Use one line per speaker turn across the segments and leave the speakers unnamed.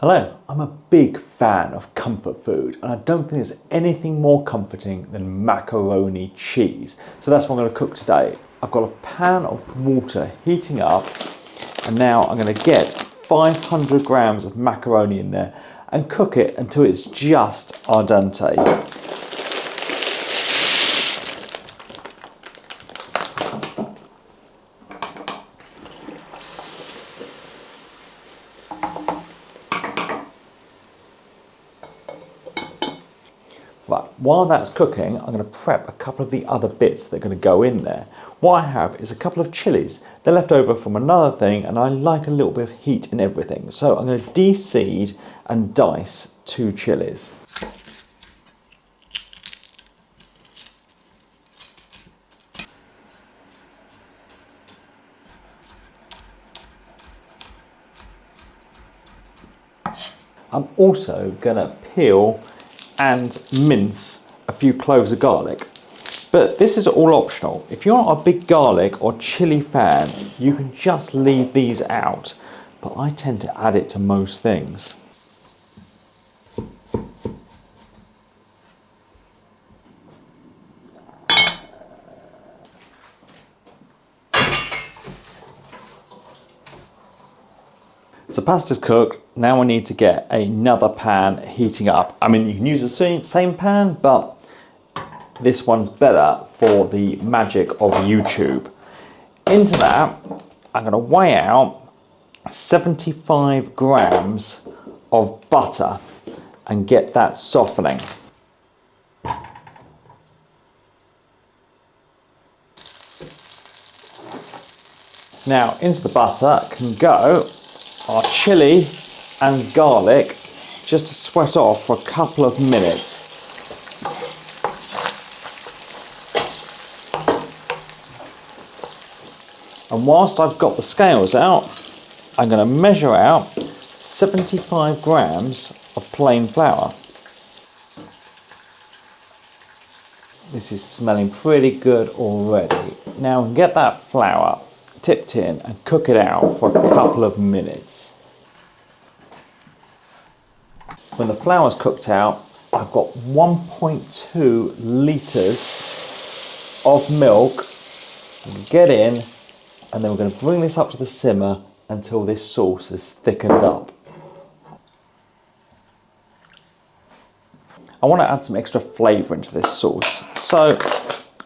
Hello, I'm a big fan of comfort food and I don't think there's anything more comforting than macaroni cheese. So that's what I'm going to cook today. I've got a pan of water heating up and now I'm going to get 500 grams of macaroni in there and cook it until it's just al dente. Right, while that's cooking, I'm going to prep a couple of the other bits that are going to go in there. What I have is a couple of chilies. They're left over from another thing and I like a little bit of heat in everything. So I'm going to de-seed and dice 2 chilies. I'm also going to peel and mince a few cloves of garlic. But this is all optional. If you're not a big garlic or chili fan, you can just leave these out. But I tend to add it to most things. So pasta's cooked, now I need to get another pan heating up. I mean, you can use the same pan, but this one's better for the magic of YouTube. Into that, I'm going to weigh out 75 grams of butter and get that softening. Now, into the butter can go our chili and garlic just to sweat off for a couple of minutes. And whilst I've got the scales out, I'm going to measure out 75 grams of plain flour. This is smelling pretty good already. Now we can get that flour tipped in and cook it out for a couple of minutes. When the flour's cooked out, I've got 1.2 litres of milk. We'll get in and then we're going to bring this up to the simmer until this sauce is thickened up. I want to add some extra flavour into this sauce, so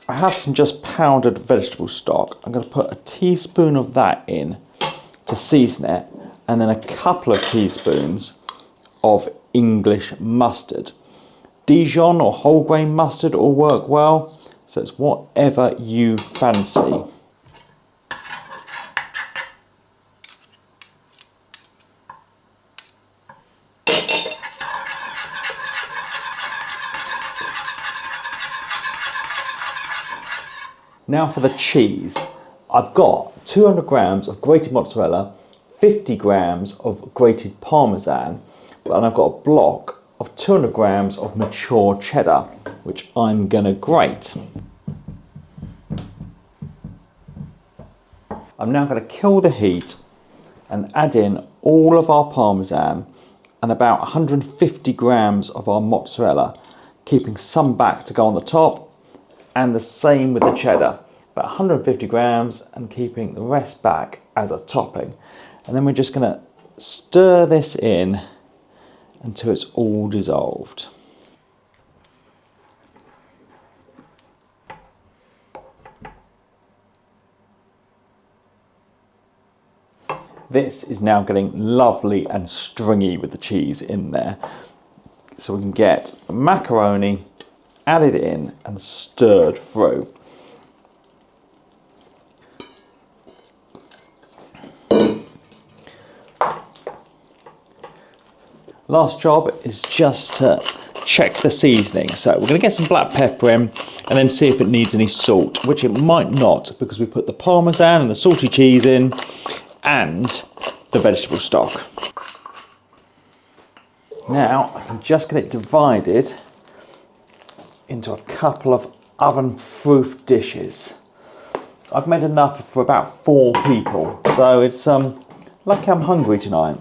I have some just powdered vegetable stock. I'm going to put a teaspoon of that in to season it, and then a couple of teaspoons of English mustard. Dijon or whole grain mustard will work well, so it's whatever you fancy. Now for the cheese. I've got 200 grams of grated mozzarella, 50 grams of grated parmesan, and I've got a block of 200 grams of mature cheddar, which I'm gonna grate. I'm now gonna kill the heat and add in all of our parmesan and about 150 grams of our mozzarella, keeping some back to go on the top, and the same with the cheddar, about 150 grams and keeping the rest back as a topping. And then we're just going to stir this in until it's all dissolved. This is now getting lovely and stringy with the cheese in there. So we can get the macaroni added in and stirred through. Last job is just to check the seasoning. So we're going to get some black pepper in and then see if it needs any salt, which it might not because we put the parmesan and the salty cheese in and the vegetable stock. Now I can just get it divided into a couple of oven-proof dishes. I've made enough for about 4 people, so it's lucky I'm hungry tonight.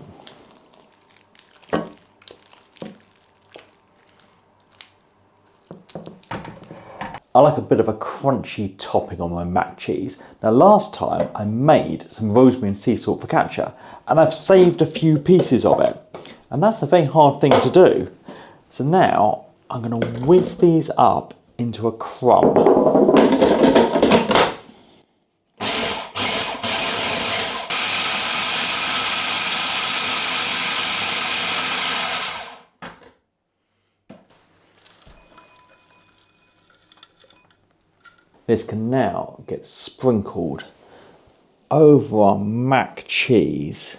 I like a bit of a crunchy topping on my mac cheese. Now last time I made some rosemary and sea salt focaccia and I've saved a few pieces of it. And that's a very hard thing to do. So now I'm going to whiz these up into a crumb. This can now get sprinkled over our mac cheese,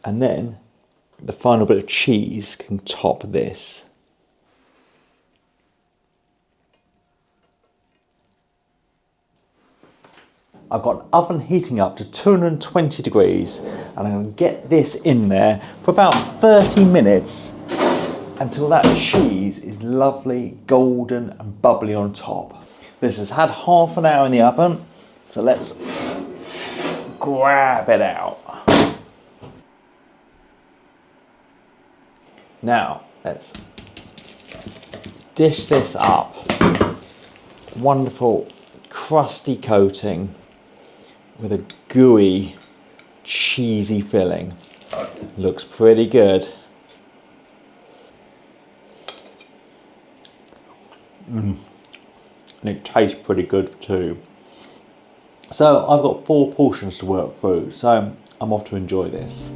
and then the final bit of cheese can top this. I've got an oven heating up to 220 degrees and I'm going to get this in there for about 30 minutes until that cheese is lovely, golden and bubbly on top. This has had half an hour in the oven, so let's grab it out. Now, let's dish this up. Wonderful, crusty coating with a gooey, cheesy filling. Looks pretty good. And it tastes pretty good too. So I've got 4 portions to work through, so I'm off to enjoy this.